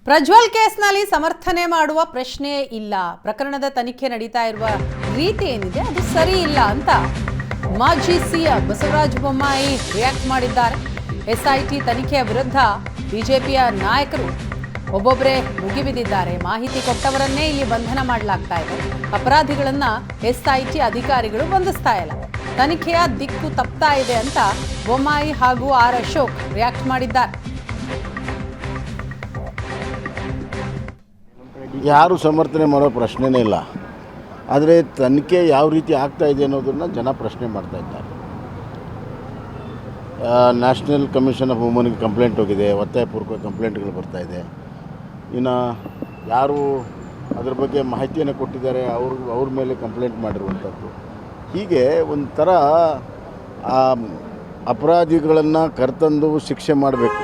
ಪ್ರಜ್ವಲ್ ಕೇಸ್ನಲ್ಲಿ ಸಮರ್ಥನೆ ಮಾಡುವ ಪ್ರಶ್ನೆ ಇಲ್ಲ. ಪ್ರಕರಣದ ತನಿಖೆ ನಡೀತಾ ಇರುವ ರೀತಿ ಏನಿದೆ ಅದು ಸರಿ ಇಲ್ಲ ಅಂತ ಮಾಜಿ ಸಿಎಂ ಬಸವರಾಜ ಬೊಮ್ಮಾಯಿ ರಿಯಾಕ್ಟ್ ಮಾಡಿದ್ದಾರೆ. ಎಸ್ಐಟಿ ತನಿಖೆಯ ವಿರುದ್ಧ ಬಿಜೆಪಿಯ ನಾಯಕರು ಒಬ್ಬೊಬ್ಬರೇ ಮುಗಿಬಿದ್ದಿದ್ದಾರೆ. ಮಾಹಿತಿ ಕೊಟ್ಟವರನ್ನೇ ಇಲ್ಲಿ ಬಂಧನ ಮಾಡಲಾಗ್ತಾ ಇದೆ. ಅಪರಾಧಿಗಳನ್ನ ಎಸ್ಐಟಿ ಅಧಿಕಾರಿಗಳು ಬಂಧಿಸ್ತಾ ಇಲ್ಲ. ತನಿಖೆಯ ದಿಕ್ಕು ತಪ್ತಾ ಇದೆ ಅಂತ ಬೊಮ್ಮಾಯಿ ಹಾಗೂ ಆರ್ ಅಶೋಕ್ ರಿಯಾಕ್ಟ್ ಮಾಡಿದ್ದಾರೆ. ಯಾರು ಸಮರ್ಥನೆ ಮಾಡೋ ಪ್ರಶ್ನೆನೇ ಇಲ್ಲ. ಆದರೆ ತನಿಖೆ ಯಾವ ರೀತಿ ಆಗ್ತಾ ಇದೆ ಅನ್ನೋದನ್ನು ಜನ ಪ್ರಶ್ನೆ ಮಾಡ್ತಾ ಇದ್ದಾರೆ. ನ್ಯಾಷನಲ್ ಕಮಿಷನ್ ಆಫ್ ವುಮನ್ಗೆ ಕಂಪ್ಲೇಂಟ್ ಹೋಗಿದೆ, ಒತ್ತಾಯಪೂರ್ವಕ ಕಂಪ್ಲೇಂಟ್ಗಳು ಬರ್ತಾಯಿದೆ. ಇನ್ನು ಯಾರು ಅದ್ರ ಬಗ್ಗೆ ಮಾಹಿತಿಯನ್ನು ಕೊಟ್ಟಿದ್ದಾರೆ ಅವ್ರ ಮೇಲೆ ಕಂಪ್ಲೇಂಟ್ ಮಾಡಿರುವಂಥದ್ದು. ಹೀಗೆ ಒಂಥರ ಅಪರಾಧಿಗಳನ್ನು ಕರೆತಂದು ಶಿಕ್ಷೆ ಮಾಡಬೇಕು.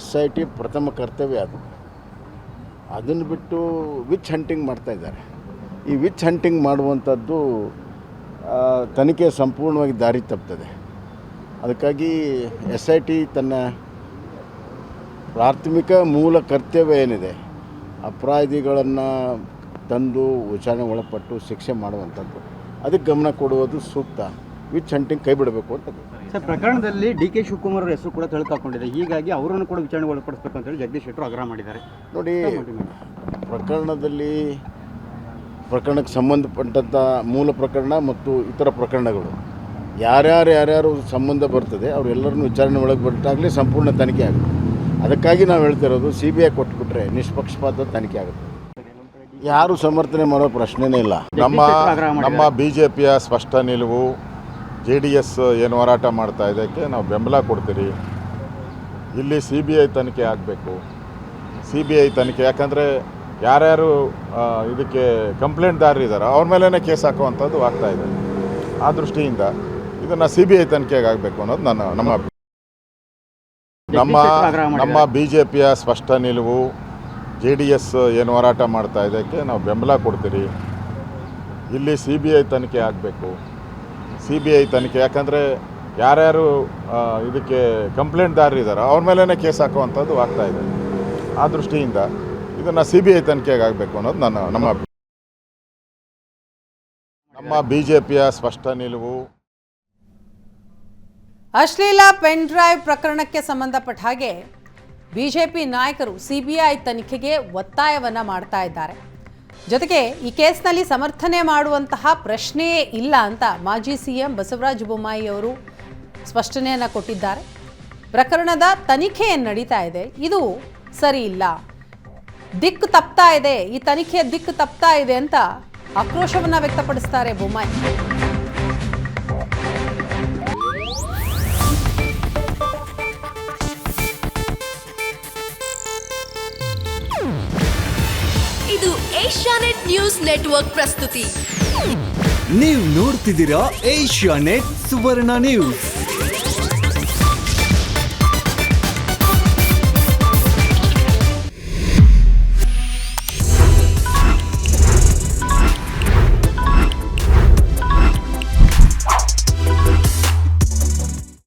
SIT ಪ್ರಥಮ ಕರ್ತವ್ಯ ಅದು. ಅದನ್ನು ಬಿಟ್ಟು ವಿಚ್ ಹಂಟಿಂಗ್ ಮಾಡ್ತಾಯಿದ್ದಾರೆ. ಈ ವಿಚ್ ಹಂಟಿಂಗ್ ಮಾಡುವಂಥದ್ದು ತನಿಖೆ ಸಂಪೂರ್ಣವಾಗಿ ದಾರಿ ತಪ್ತದೆ. ಅದಕ್ಕಾಗಿ SIT ತನ್ನ ಪ್ರಾಥಮಿಕ ಮೂಲ ಕರ್ತವ್ಯ ಏನಿದೆ, ಅಪರಾಧಿಗಳನ್ನು ತಂದು ವಿಚಾರಣೆ ಒಳಪಟ್ಟು ಶಿಕ್ಷೆ ಮಾಡುವಂಥದ್ದು, ಅದಕ್ಕೆ ಗಮನ ಕೊಡುವುದು ಸೂಕ್ತ. ವಿಚ್ ಹಂಟಿಂಗ್ ಕೈ ಬಿಡಬೇಕು ಅಂತ. ಸರ್, ಪ್ರಕರಣದಲ್ಲಿ DK ಶಿವಕುಮಾರ್ ಅವರ ಹೆಸರು ಕೂಡ ತಳ್ಕಾಕೊಂಡಿದೆ. ಹೀಗಾಗಿ ಅವರನ್ನು ಕೂಡ ವಿಚಾರಣೆ ಒಳಪಡಿಸಬೇಕು ಅಂತೇಳಿ ಜಗದೀಶ್ ಶೆಟ್ಟರು ಆಗ್ರಹ ಮಾಡಿದ್ದಾರೆ. ನೋಡಿ, ಪ್ರಕರಣಕ್ಕೆ ಸಂಬಂಧಪಟ್ಟಂಥ ಮೂಲ ಪ್ರಕರಣ ಮತ್ತು ಇತರ ಪ್ರಕರಣಗಳು ಯಾರ್ಯಾರು ಸಂಬಂಧ ಬರ್ತದೆ ಅವರೆಲ್ಲರನ್ನು ವಿಚಾರಣೆ ಒಳಗೆ ಬಿಟ್ಟಾಗಲೇ ಸಂಪೂರ್ಣ ತನಿಖೆ ಆಗುತ್ತೆ. ಅದಕ್ಕಾಗಿ ನಾವು ಹೇಳ್ತಿರೋದು CBI ಕೊಟ್ಬಿಟ್ರೆ ನಿಷ್ಪಕ್ಷಪಾತ ತನಿಖೆ ಆಗುತ್ತೆ. ಯಾರು ಸಮರ್ಥನೆ ಮಾಡೋ ಪ್ರಶ್ನೆನೇ ಇಲ್ಲ. ನಮ್ಮ BJPಯ ಸ್ಪಷ್ಟ ನಿಲುವು, JDS ಏನು ಹೋರಾಟ ಮಾಡ್ತಾ ಇದಕ್ಕೆ ನಾವು ಬೆಂಬಲ ಕೊಡ್ತೀರಿ. ಇಲ್ಲಿ CBI ತನಿಖೆ ಆಗಬೇಕು. CBI ತನಿಖೆ, ಯಾಕಂದರೆ ಯಾರ್ಯಾರು ಇದಕ್ಕೆ ಕಂಪ್ಲೇಂಟ್ದಾರರು ಇದ್ದಾರೆ ಅವ್ರ ಮೇಲೇ ಕೇಸ್ ಹಾಕುವಂಥದ್ದು ಆಗ್ತಾಯಿದೆ. ಆ ದೃಷ್ಟಿಯಿಂದ ಇದನ್ನು CBI ತನಿಖೆಗೆ ಆಗಬೇಕು ಅನ್ನೋದು ನಮ್ಮ BJPಯ ಸ್ಪಷ್ಟ ನಿಲುವು, JDS ಏನು ಹೋರಾಟ ಮಾಡ್ತಾ ಇದಕ್ಕೆ ನಾವು ಬೆಂಬಲ ಕೊಡ್ತೀರಿ. ಇಲ್ಲಿ CBI ತನಿಖೆ ಆಗಬೇಕು. CBI ತನಿಖೆ, ಯಾಕಂದರೆ ಯಾರ್ಯಾರು ಇದಕ್ಕೆ ಕಂಪ್ಲೇಂಟ್ದಾರರು ಇದ್ದಾರೆ ಅವ್ರ ಮೇಲೇ ಕೇಸ್ ಹಾಕುವಂಥದ್ದು ಆಗ್ತಾಯಿದೆ. ಆ ದೃಷ್ಟಿಯಿಂದ ಇದನ್ನು CBI ತನಿಖೆಗೆ ಆಗಬೇಕು ಅನ್ನೋದು ನಮ್ಮ BJPಯ ಸ್ಪಷ್ಟ ನಿಲುವು. ಅಶ್ಲೀಲ ಪೆನ್ ಡ್ರೈವ್ ಪ್ರಕರಣಕ್ಕೆ ಸಂಬಂಧಪಟ್ಟ ಹಾಗೆ ಬಿಜೆಪಿ ನಾಯಕರು CBI ತನಿಖೆಗೆ ಒತ್ತಾಯವನ್ನ ಮಾಡ್ತಾ ಇದ್ದಾರೆ. ಜೊತೆಗೆ ಈ ಕೇಸ್ನಲ್ಲಿ ಸಮರ್ಥನೆ ಮಾಡುವಂತಹ ಪ್ರಶ್ನೆಯೇ ಇಲ್ಲ ಅಂತ ಮಾಜಿ ಸಿಎಂ ಬಸವರಾಜ ಬೊಮ್ಮಾಯಿ ಅವರು ಸ್ಪಷ್ಟನೆಯನ್ನು ಕೊಟ್ಟಿದ್ದಾರೆ. ಪ್ರಕರಣದ ತನಿಖೆ ನಡೀತಾ ಇದೆ, ಇದು ಸರಿ ಇಲ್ಲ, ದಿಕ್ಕು ತಪ್ತಾ ಇದೆ, ಈ ತನಿಖೆಯ ದಿಕ್ಕು ತಪ್ತಾ ಇದೆ ಅಂತ ಆಕ್ರೋಶವನ್ನ ವ್ಯಕ್ತಪಡಿಸ್ತಾರೆ ಬೊಮ್ಮಾಯಿ. ಇದು ಏಷ್ಯಾನೆಟ್ ನ್ಯೂಸ್ ನೆಟ್ವರ್ಕ್ ಪ್ರಸ್ತುತಿ. ನೀವು ನೋಡ್ತಿದ್ದೀರಾ ಏಷ್ಯಾನೆಟ್ ಸುವರ್ಣ ನ್ಯೂಸ್.